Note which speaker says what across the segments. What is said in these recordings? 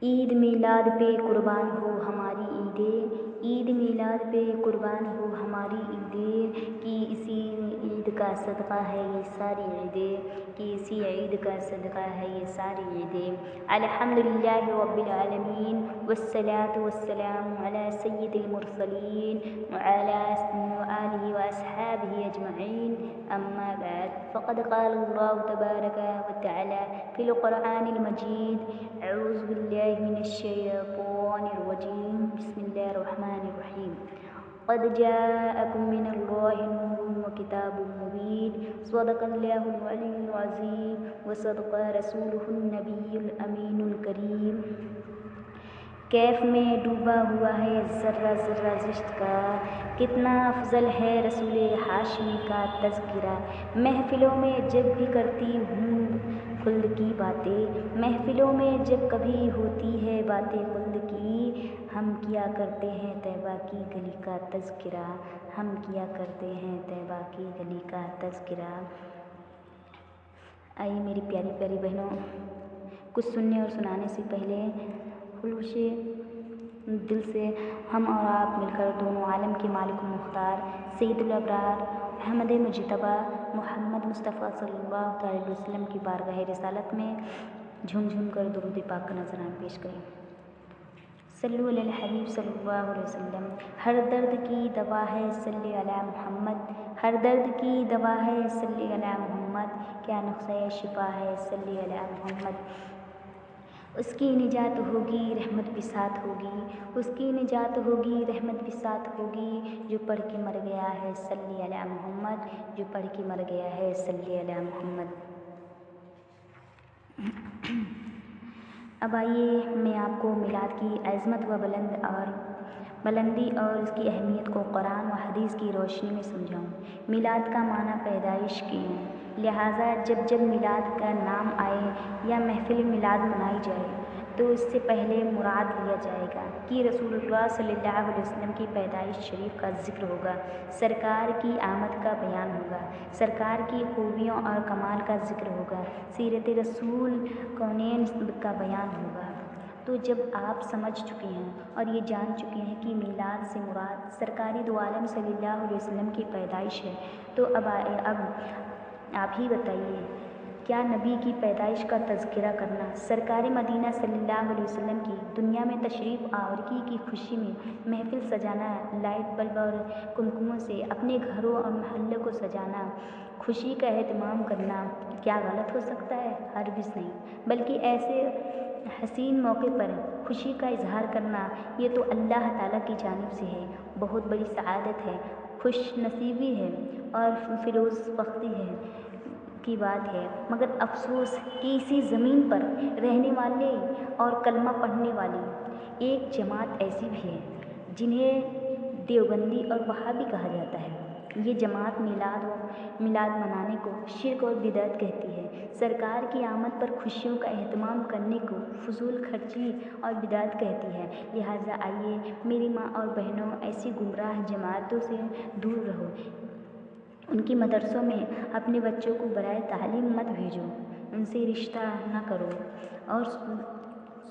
Speaker 1: عید میلاد پہ قربان ہو ہماری عیدیں، عید میلاد پہ قربان ہو ہماری عیدیں، کہ اسی عید کا صدقہ ہے یہ ساری عیدیں، کہ اسی عید کا صدقہ ہے یہ ساری عیدیں۔ الحمدللہ رب العالمین والصلاة والسلام علی سید المرسلین وعلی آلہ واصحابہ اجمعین، اما بعد فقد قال اللہ تبارک وتعالی فی القرآن المجید: اعوذ باللہ من الشیطان الرجیم، بسم اللہ الرحمن الرحیم۔ قد جاءکم من اللہ نور وکتاب مبین، صدق اللہ العلی العظیم وصدق رسولہ النبی الامین الکریم۔ کیف میں ڈوبا ہوا ہے ذرہ ذرہ زشت کا، کتنا افضل ہے رسول ہاشمی کا تذکرہ۔ محفلوں میں جب بھی کرتی ہوں خلد کی باتیں، محفلوں میں جب کبھی ہوتی ہے باتیں خلد کی، ہم کیا کرتے ہیں طیبہ کی گلی کا تذکرہ، ہم کیا کرتے ہیں طیبہ کی گلی کا تذکرہ۔ آئیے میری پیاری پیاری بہنوں، کچھ سننے اور سنانے سے پہلے خلوص دل سے ہم اور آپ مل کر دونوں عالم کے مالک و مختار سید الابرار احمد مجتبیٰ محمد مصطفیٰ صلی اللہ علیہ وسلم کی بارگاہ رسالت میں جھوم جھوم کر درود پاک کا نذرانہ پیش کریں۔ صلو علی الحبیب صلی اللہ علیہ وسلم۔ ہر درد کی دوا ہے صلی علی محمد، ہر درد کی دوا ہے صلی علی محمد، کیا نسخہ شفا ہے صلی علی محمد۔ اس کی نجات ہوگی رحمت بساط ہوگی، اس کی نجات ہوگی رحمت بساط ہوگی، جو پڑھ کے مر گیا ہے صلی علی محمد، جو پڑھ کے مر گیا ہے صلی علی محمد۔ اب آئیے میں آپ کو میلاد کی عظمت و بلندی اور اس کی اہمیت کو قرآن و حدیث کی روشنی میں سمجھاؤں۔ میلاد کا معنی پیدائش کی ہے، لہٰذا جب جب میلاد کا نام آئے یا محفل میلاد منائی جائے تو اس سے پہلے مراد لیا جائے گا کہ رسول اللہ صلی اللہ علیہ وسلم کی پیدائش شریف کا ذکر ہوگا، سرکار کی آمد کا بیان ہوگا، سرکار کی خوبیوں اور کمال کا ذکر ہوگا، سیرت رسول کونین کا بیان ہوگا۔ تو جب آپ سمجھ چکے ہیں اور یہ جان چکے ہیں کہ میلاد سے مراد سرکاری دو عالم صلی اللہ علیہ وسلم کی پیدائش ہے، تو اب آپ ہی بتائیے، کیا نبی کی پیدائش کا تذکرہ کرنا، سرکار مدینہ صلی اللہ علیہ وسلم کی دنیا میں تشریف آوری کی خوشی میں محفل سجانا، لائٹ بلب اور کمکموں سے اپنے گھروں اور محلوں کو سجانا، خوشی کا اہتمام کرنا، کیا غلط ہو سکتا ہے؟ ہرگز نہیں، بلکہ ایسے حسین موقع پر خوشی کا اظہار کرنا یہ تو اللہ تعالیٰ کی جانب سے ہے، بہت بڑی سعادت ہے، خوش نصیبی ہے اور فیروز بختی ہے کی بات ہے۔ مگر افسوس کہ اسی زمین پر رہنے والے اور کلمہ پڑھنے والی ایک جماعت ایسی بھی ہے جنہیں دیوبندی اور وہابی کہا جاتا ہے۔ یہ جماعت میلاد منانے کو شرک اور بدعت کہتی ہے، سرکار کی آمد پر خوشیوں کا اہتمام کرنے کو فضول خرچی اور بدعت کہتی ہے۔ لہٰذا آئیے میری ماں اور بہنوں، ایسی گمراہ جماعتوں سے دور رہو، ان کی مدرسوں میں اپنے بچوں کو برائے تعلیم مت بھیجو، ان سے رشتہ نہ کرو، اور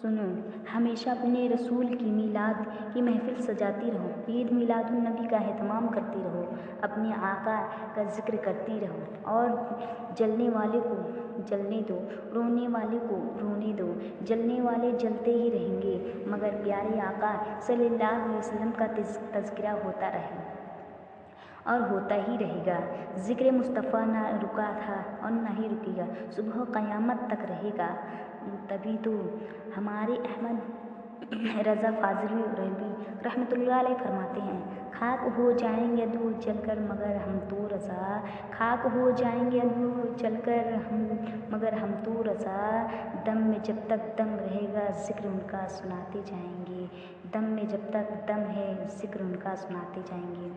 Speaker 1: سنو، ہمیشہ اپنے رسول کی میلاد کی محفل سجاتی رہو، عید میلاد النبی کا اہتمام کرتی رہو، اپنے آقا کا ذکر کرتی رہو، اور جلنے والے کو جلنے دو، رونے والے کو رونے دو، جلنے والے جلتے ہی رہیں گے، مگر پیارے آقا صلی اللہ علیہ وسلم کا تذکرہ ہوتا رہے اور ہوتا ہی رہے گا۔ ذکر مصطفیٰ نہ رکا تھا اور نہ ہی رکے گا، صبح قیامت تک رہے گا۔ تبھی تو ہمارے احمد رضا فاضلی رحبی رحمۃ اللہ علیہ فرماتے ہیں: خاک ہو جائیں گے دو جل کر مگر ہم تو رضا، خاک ہو جائیں گے دو جل کر مگر ہم تو رضا، دم میں جب تک دم رہے گا ذکر ان کا سناتے جائیں گے، دم میں جب تک دم ہے ذکر ان کا سناتے جائیں گے۔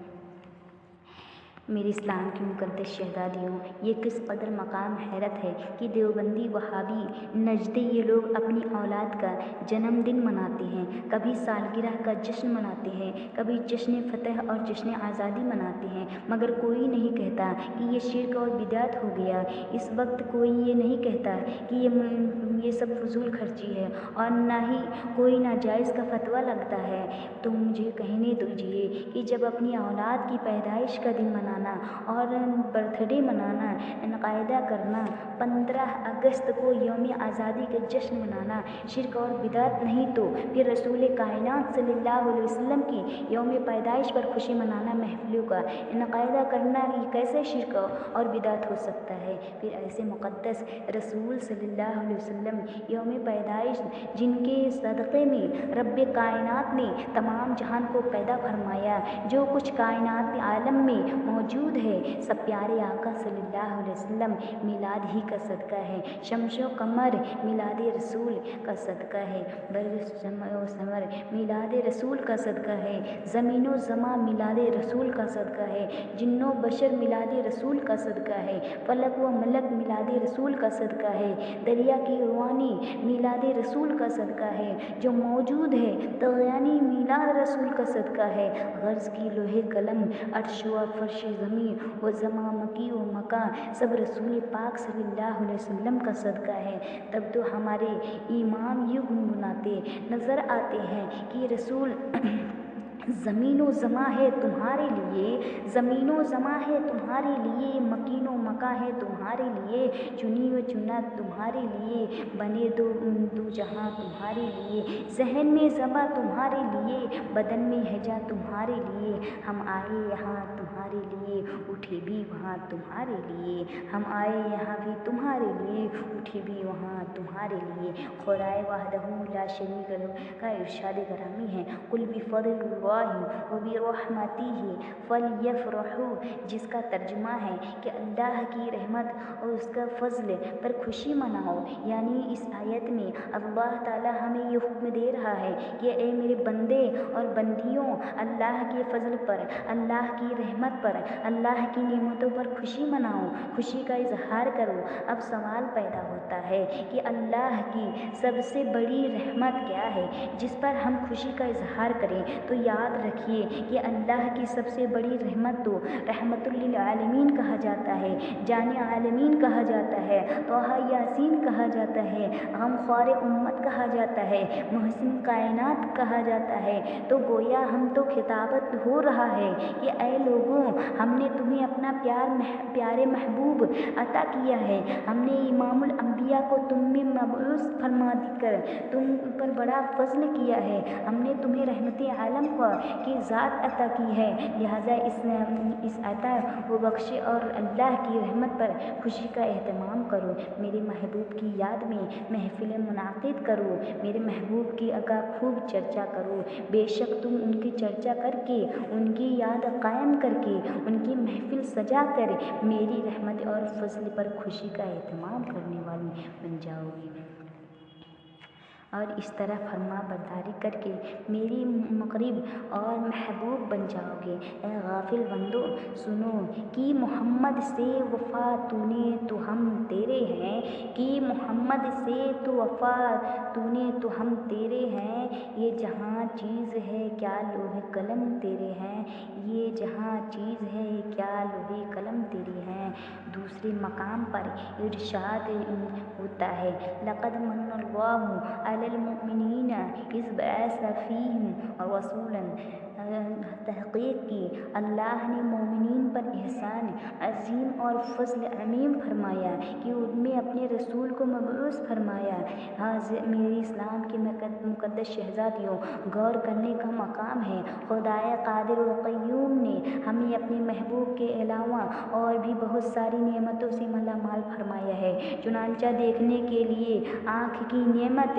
Speaker 1: میرے اسلام کی مقدس شہزادیوں، یہ کس قدر مقام حیرت ہے کہ دیوبندی، وہابی، نجدی یہ لوگ اپنی اولاد کا جنم دن مناتے ہیں، کبھی سالگرہ کا جشن مناتے ہیں، کبھی جشن فتح اور جشن آزادی مناتے ہیں، مگر کوئی نہیں کہتا کہ یہ شرک اور بدعت ہو گیا۔ اس وقت کوئی یہ نہیں کہتا کہ یہ سب فضول خرچی ہے اور نہ ہی کوئی ناجائز کا فتویٰ لگتا ہے۔ تو مجھے کہنے دیجیے کہ جب اپنی اولاد کی پیدائش کا دن منانا اور برتھ ڈے منانا، انعقادہ کرنا، 15 اگست کو یوم آزادی کا جشن منانا شرک اور بدعت نہیں تو پھر رسول کائنات صلی اللہ علیہ وسلم کی یوم پیدائش پر خوشی منانا، محفلوں کا انعقادہ کرنا، یہ کیسے شرک اور بدعت ہو سکتا ہے؟ پھر ایسے مقدس رسول صلی اللہ علیہ وسلم یوم پیدائش جن کے صدقے میں رب کائنات نے تمام جہان کو پیدا فرمایا، جو کچھ کائنات عالم میں موجود ہے، سب پیارے آقا صلی اللہ علیہ وسلم میلاد ہی کا صدقہ ہے۔ شمس و قمر میلاد رسول کا صدقہ ہے، برق و ثمر میلاد رسول کا صدقہ ہے، زمین و زماں میلاد رسول کا صدقہ ہے، جن و بشر میلاد رسول کا صدقہ ہے، فلک و ملک میلاد رسول کا صدقہ ہے، دریا کی روانی میلاد رسول کا صدقہ ہے، جو موجود ہے طغیانی میلاد رسول کا صدقہ ہے، غرض کی لوح قلم، عرش و فرش زمین و زماں، مکی و مکان، سب رسول پاک صلی اللہ علیہ وسلم کا صدقہ ہے۔ تب تو ہمارے امام یہ گنگناتے نظر آتے ہیں کہ رسول زمین و زماں ہے تمہارے لیے، زمین و زماں ہے تمہارے لیے، مکین و مکاں ہے تمہارے لیے، چنی و چنا تمہارے لیے، بنے دو جہاں تمہارے لیے، ذہن میں زباں تمہارے لیے، بدن میں ہجا تمہارے لیے، ہم آئے یہاں تمہارے لیے، اٹھے بھی وہاں تمہارے لیے، ہم آئے یہاں بھی تمہارے لیے، اٹھے بھی وہاں تمہارے لیے۔ خدائے وحدہ لا شریک لہ کا ارشاد گرامی ہے، قل بفضل اللہ وبرحمتہ فلیفرحوا، جس کا ترجمہ ہے کہ اللہ کی رحمت اور اس کا فضل پر خوشی مناؤ۔ یعنی اس آیت میں اللہ تعالی ہمیں یہ حکم دے رہا ہے کہ اے میرے بندے اور بندیوں، اللہ کے فضل پر، اللہ کی رحمت پر، اللہ کی نعمتوں پر خوشی مناؤ، خوشی کا اظہار کرو۔ اب سوال پیدا ہوتا ہے کہ اللہ کی سب سے بڑی رحمت کیا ہے جس پر ہم خوشی کا اظہار کریں؟ تو یاد رکھیے کہ اللہ کی سب سے بڑی رحمت تو رحمت للعالمین کہا جاتا ہے، جان عالمین کہا جاتا ہے، طٰہٰ یاسین کہا جاتا ہے، غمخوار امت کہا جاتا ہے، محسن کائنات کہا جاتا ہے۔ تو گویا ہم تو خطابت ہو رہا ہے کہ اے لوگوں، ہم نے تمہیں اپنا پیارے محبوب عطا کیا ہے، ہم نے امام الانبیاء کو تم میں مبعوث فرما کر تم پر بڑا فضل کیا ہے، ہم نے تمہیں رحمت عالم کی ذات عطا کی ہے، لہٰذا اس عطا و بخش اور اللہ کی رحمت پر خوشی کا اہتمام کرو، میرے محبوب کی یاد میں محفل منعقد کرو، میرے محبوب کی خوب چرچا کرو، بے شک تم ان کی چرچا کر کے، ان کی یاد قائم کر کے، ان کی محفل سجا کر میری رحمت اور فضل پر خوشی کا اہتمام کرنے والے بن جاؤ گے، اور اس طرح فرما برداری کر کے میری مقرب اور محبوب بن جاؤ گے۔ اے غافل بندو سنو، کہ محمد سے وفا تو نے تو ہم تیرے ہیں، کہ محمد سے تو وفا تو نے تو ہم تیرے ہیں، یہ جہاں چیز ہے کیا لوح قلم تیرے ہیں، یہ جہاں چیز ہے کیا لوح قلم تیرے ہیں۔ دوسرے مقام پر ارشاد ہوتا ہے، لقد من اللہ علی المؤمنین اذ بعث فیہم رسولا، تحقیق کی اللہ نے مومنین پر احسان عظیم اور فضل عمیم فرمایا کہ ان میں اپنے رسول کو مبعوث فرمایا۔ میری اسلام کے مقدس شہزادیوں، غور کرنے کا مقام ہے، خدائے قادر و قیوم نے ہمیں اپنے محبوب کے علاوہ اور بھی بہت ساری نعمتوں سے مالا مال فرمایا ہے، چنانچہ دیکھنے کے لیے آنکھ کی نعمت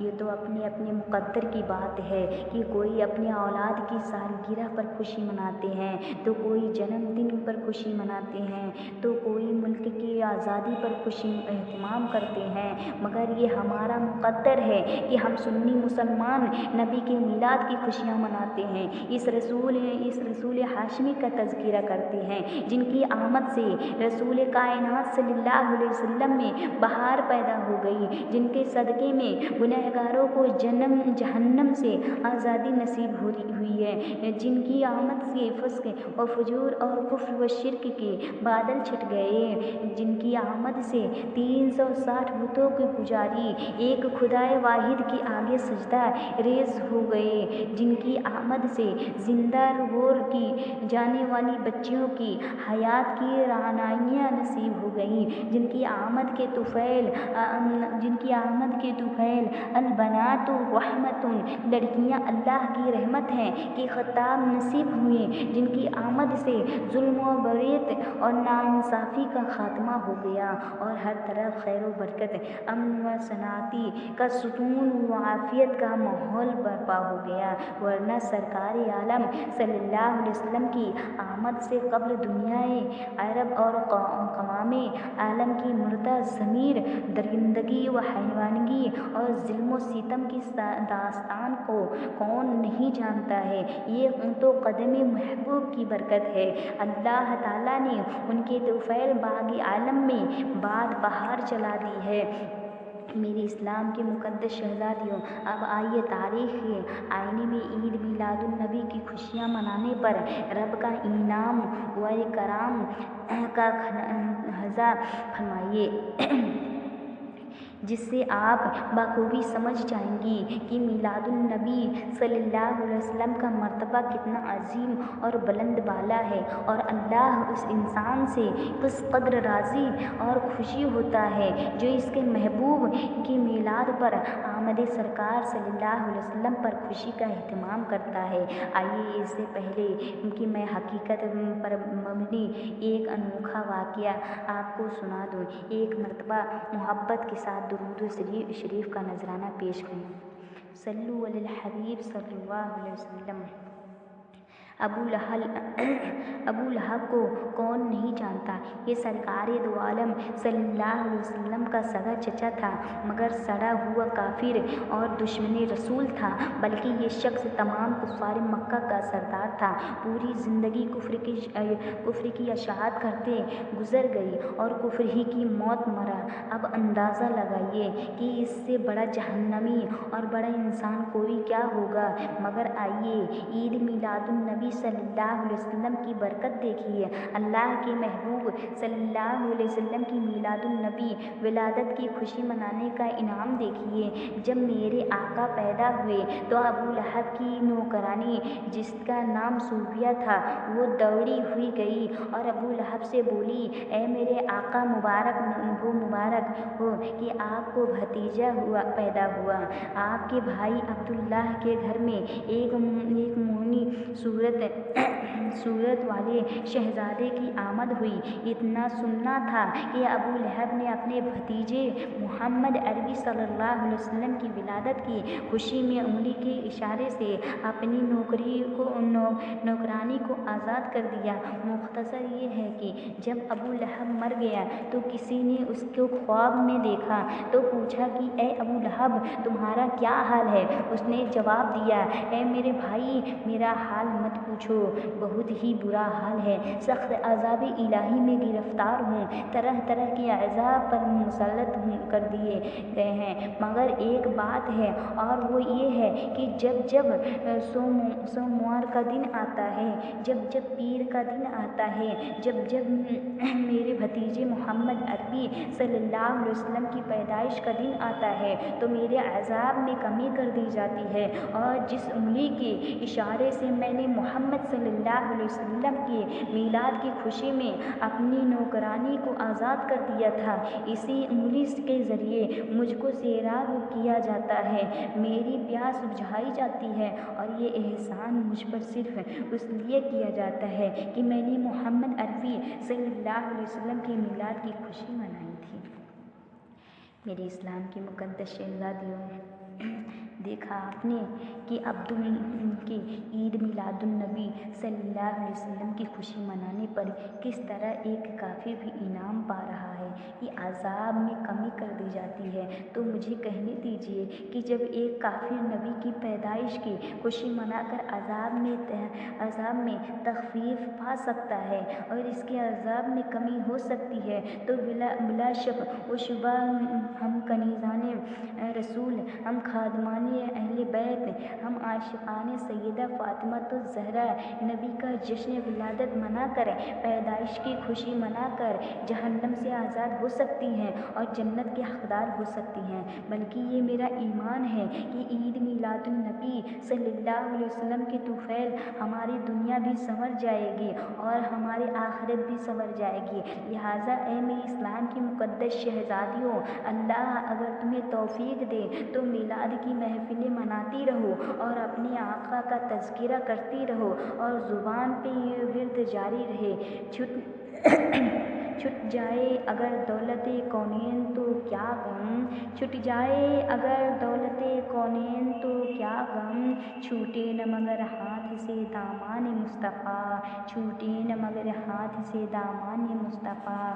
Speaker 1: یہ تو اپنے اپنے مقدر کی بات ہے کہ کوئی اپنی اولاد کی سالگرہ پر خوشی مناتے ہیں، تو کوئی جنم دن پر خوشی مناتے ہیں، تو کوئی ملک کی آزادی پر خوشی اہتمام کرتے ہیں، مگر یہ ہمارا مقدر ہے کہ ہم سنی مسلمان نبی کے میلاد کی خوشیاں مناتے ہیں، اس رسول ہاشمی کا تذکرہ کرتے ہیں جن کی آمد سے رسول کائنات صلی اللہ علیہ وسلم میں بہار پیدا ہو گئی، جن کے صدقے میں گنہگاروں کو جہنم سے آزادی نصیب ہوئی ہے، جن کی آمد سے فسق و فجور اور کفر و شرک کے بادل چھٹ گئے، جن کی آمد سے 360 بتوں کے پجاری ایک خدائے واحد کے آگے سجدہ ریز ہو گئے، جن کی آمد سے زندہ رور کی جانے والی بچیوں کی حیات کی رعنائیاں نصیب ہو گئیں، جن کی آمد کے طفیل البنات رحمت، لڑکیاں اللہ کی رحمت ہیں کہ خطاب نصیب ہوئے، جن کی آمد سے ظلم و بغیت اور ناانصافی کا خاتمہ ہو گیا اور ہر طرف خیر و برکت، امن و صنعتی کا ستون و عافیت کا ماحول برپا ہو گیا، ورنہ سرکار عالم صلی اللہ علیہ وسلم کی آمد سے قبل دنیائے عرب اور اقوام عالم کی مردہ ضمیر درندگی و حیوانگی اور ظلم و ستم کی داستان کو کون نہیں جانتا ہے، یہ تو قدم محبوب کی برکت ہے، اللہ تعالیٰ نے ان کے طفیل باغ عالم میں باد بہار چلا دی ہے۔ میرے اسلام کے مقدس شہزادیوں، اب آئیے تاریخ کے آئینے میں عید میلاد النبی کی خوشیاں منانے پر رب کا انعام و اکرام کا خزاں فرمائیے، جس سے آپ بخوبی سمجھ جائیں گی کہ میلاد النبی صلی اللہ علیہ وسلم کا مرتبہ کتنا عظیم اور بلند بالا ہے، اور اللہ اس انسان سے کس قدر راضی اور خوشی ہوتا ہے جو اس کے محبوب کی میلاد پر آمد سرکار صلی اللہ علیہ وسلم پر خوشی کا اہتمام کرتا ہے۔ آئیے اس سے پہلے کہ میں حقیقت پر مبنی ایک انوکھا واقعہ آپ کو سنا دوں، ایک مرتبہ محبت کے ساتھ درود شریف کا نذرانہ پیش کروں۔ صلو علی الحبیب صلی اللہ علیہ وسلم۔ ابو لہب کو کون نہیں جانتا، یہ سرکار دو عالم صلی اللہ علیہ وسلم کا سگا چچا تھا، مگر سڑا ہوا کافر اور دشمن رسول تھا، بلکہ یہ شخص تمام کفار مکہ کا سردار تھا، پوری زندگی کفر کی اشاعت کرتے گزر گئی اور کفر ہی کی موت مرا۔ اب اندازہ لگائیے کہ اس سے بڑا جہنمی اور بڑا انسان کوئی کیا ہوگا، مگر آئیے عید میلاد النبی صلی اللہ علیہ وسلم کی برکت دیکھیے، اللہ کے محبوب صلی اللہ علیہ وسلم کی میلاد النبی ولادت کی خوشی منانے کا انعام دیکھیے۔ جب میرے آقا پیدا ہوئے تو ابو لہب کی نوکرانی جس کا نام صوفیہ تھا وہ دوڑی ہوئی گئی اور ابو لہب سے بولی، اے میرے آقا مبارک ہو کہ آپ کو بھتیجا پیدا ہوا، آپ کے بھائی عبداللہ کے گھر میں ایک مومنی صورت والے شہزادے کی آمد ہوئی۔ اتنا سننا تھا کہ ابو لہب نے اپنے بھتیجے محمد عربی صلی اللہ علیہ وسلم کی ولادت کی خوشی میں انگلی کے اشارے سے اپنی نوکرانی کو آزاد کر دیا۔ مختصر یہ ہے کہ جب ابو لہب مر گیا تو کسی نے اس کو خواب میں دیکھا تو پوچھا کہ اے ابو لہب تمہارا کیا حال ہے؟ اس نے جواب دیا، اے میرے بھائی میرا حال مت پوچھو، بہت ہی برا حال ہے، سخت عذاب الہی میں گرفتار ہوں، طرح طرح کے عذاب پر مسلط کر دیے گئے ہیں، مگر ایک بات ہے اور وہ یہ ہے کہ جب جب سوموار کا دن آتا ہے، جب جب پیر کا دن آتا ہے، جب جب میرے بھتیجے محمد عربی صلی اللہ علیہ وسلم کی پیدائش کا دن آتا ہے تو میرے عذاب میں کمی کر دی جاتی ہے، اور جس انگلی کے اشارے سے میں نے محمد صلی اللہ علیہ وسلم کے میلاد کی خوشی میں اپنی نوکرانی کو آزاد کر دیا تھا، اسی انگلی کے ذریعے مجھ کو سیراب کیا جاتا ہے، میری پیاس بجھائی جاتی ہے، اور یہ احسان مجھ پر صرف اس لیے کیا جاتا ہے کہ میں نے محمد عربی صلی اللہ علیہ وسلم کی میلاد کی خوشی منائی تھی۔ میرے اسلام کی مقدس شہزادیوں، دیکھا آپ نے کہ کہ عید میلاد النبی صلی اللہ علیہ وسلم کی خوشی منانے پر کس طرح ایک کافر بھی انعام پا رہا ہے، یہ عذاب میں کمی کر دی جاتی ہے۔ تو مجھے کہنے دیجیے کہ جب ایک کافر نبی کی پیدائش کی خوشی منا کر عذاب میں تخفیف پا سکتا ہے اور اس کے عذاب میں کمی ہو سکتی ہے، تو بلا شک و شبہ ہم کنیزان رسول، ہم خادمان اہل بیت، ہم عاشقان سیدہ فاطمہ الزہرا نبی کا جشن ولادت منا کر، پیدائش کی خوشی منا کر جہنم سے آزاد ہو سکتی ہیں اور جنت کے حقدار ہو سکتی ہیں۔ بلکہ یہ میرا ایمان ہے کہ عید میلاد النبی صلی اللہ علیہ وسلم کے طفیل ہماری دنیا بھی سنور جائے گی اور ہماری آخرت بھی سنور جائے گی۔ لہٰذا اے میری اسلام کی مقدس شہزادیوں، اللہ اگر تمہیں توفیق دے تو میلاد کی محفلیں مناتی رہو اور اپنے آقا کا تذکرہ کرتی رہو اور زبان پہ یہ ورد جاری رہے۔ چھٹ جائے اگر دولت کونین تو کیا غم، چھٹ جائے اگر دولت کونین تو کیا غم، چھوٹے نہ مگر ہاتھ سے دامان مصطفیٰ، چھوٹے نہ مگر ہاتھ سے دامان مصطفیٰ۔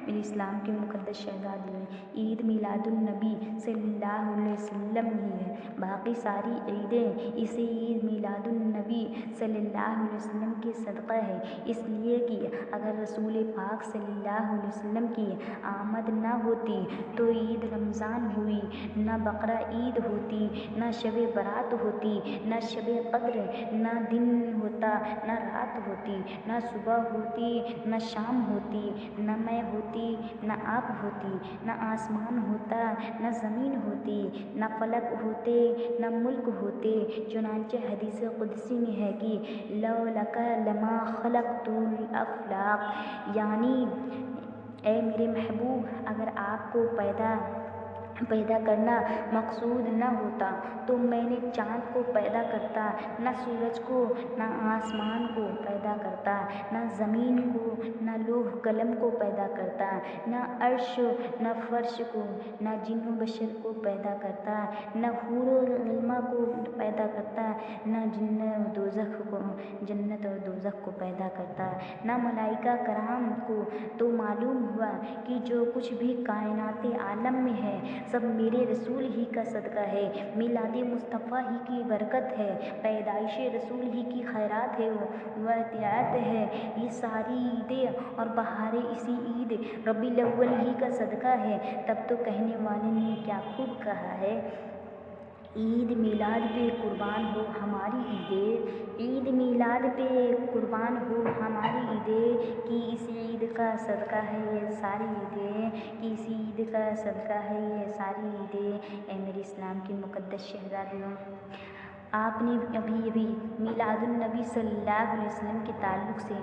Speaker 1: میرے اسلام کے مقدس شہزادیوں، عید میلاد النبی صلی اللہ علیہ وسلم ہی ہے، باقی ساری عیدیں اسے عید میلاد النبی صلی اللہ علیہ وسلم کے صدقہ ہے، اس لیے کہ اگر رسول پاک صلی اللہ علیہ وسلم کی آمد نہ ہوتی تو عید رمضان ہوئی، نہ بقرہ عید ہوتی، نہ شب برات ہوتی، نہ شب قدر، نہ دن ہوتا نہ رات ہوتی، نہ صبح ہوتی نہ شام ہوتی، نہ میں ہوتی نہ آپ ہوتی، نہ آسمان ہوتا نہ زمین ہوتی، نہ فلک ہوتے نہ ملک ہوتے۔ چنانچہ حدیث قدسی میں ہے کہ لَوْ لَکَ لَمَا خَلَقْتُ الْأَفْلَاقَ، یعنی اے میرے محبوب، اگر آپ کو پیدا کرنا مقصود نہ ہوتا تو میں نے چاند کو پیدا کرتا، نہ سورج کو، نہ آسمان کو پیدا کرتا، نہ زمین کو، نہ لوح قلم کو پیدا کرتا، نہ عرش نہ فرش کو، نہ جن و بشر کو پیدا کرتا، نہ حور و غلماں کو پیدا کرتا، نہ جنت اور دوزخ کو پیدا کرتا، نہ ملائکہ کرام کو۔ تو معلوم ہوا کہ جو کچھ بھی کائنات عالم میں ہے سب میرے رسول ہی کا صدقہ ہے، میلاد مصطفیٰ ہی کی برکت ہے، پیدائش رسول ہی کی خیرات ہے و عطیات ہے۔ یہ ساری عیدیں اور بہاریں اسی عید ربیع الاول ہی کا صدقہ ہے۔ تب تو کہنے والے نے کیا خوب کہا ہے، عید میلاد پہ قربان ہو ہماری عیدیں، عید میلاد پہ قربان ہو ہماری عیدیں، کہ اس عید کا صدقہ ہے یہ ساری عیدیں، کہ اس عید کا صدقہ ہے یہ ساری عیدیں۔ اے میرے اسلام کی مقدس شہزادیوں، آپ نے ابھی میلاد النبی صلی اللہ علیہ وسلم کے تعلق سے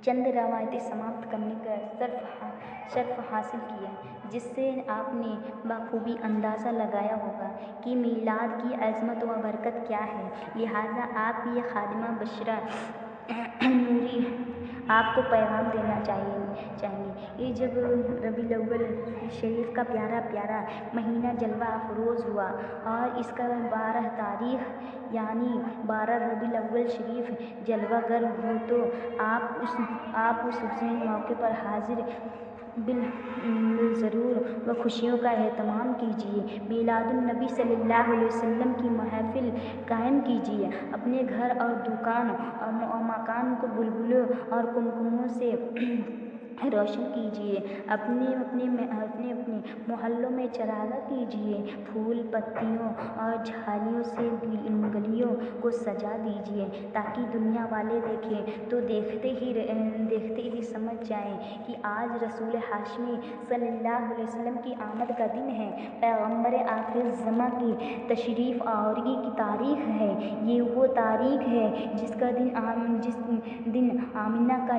Speaker 1: چند روایتیں سماعت کرنے کا شرف حاصل کیا، جس سے آپ نے بخوبی اندازہ لگایا ہوگا کہ میلاد کی عظمت و برکت کیا ہے۔ لہٰذا آپ یہ خادمہ بشرا نوری آپ کو پیغام دینا چاہیں گے۔ یہ جب ربیع الاول شریف کا پیارا مہینہ جلوہ افروز ہوا اور اس کا 12 تاریخ یعنی 12 ربیع الاول شریف جلوہ گر ہو تو آپ اس عظیم موقع پر حاضر بالضرور و خوشیوں کا اہتمام کیجیے، میلاد النبی صلی اللہ علیہ وسلم کی محفل قائم کیجیے، اپنے گھر اور دکان اور مکان کو بلبلوں اور کمکموں سے روشن کیجیے، اپنے محلوں میں چراغاں کیجیے، پھول پتیوں اور جھالیوں سے گلیوں کو سجا دیجیے تاکہ دنیا والے دیکھیں تو دیکھتے ہی سمجھ جائیں کہ آج رسول ہاشمی صلی اللہ علیہ وسلم کی آمد کا دن ہے، پیغمبر آخر الزماں کی تشریف آوری کی تاریخ ہے۔ یہ وہ تاریخ ہے جس دن آمنہ کا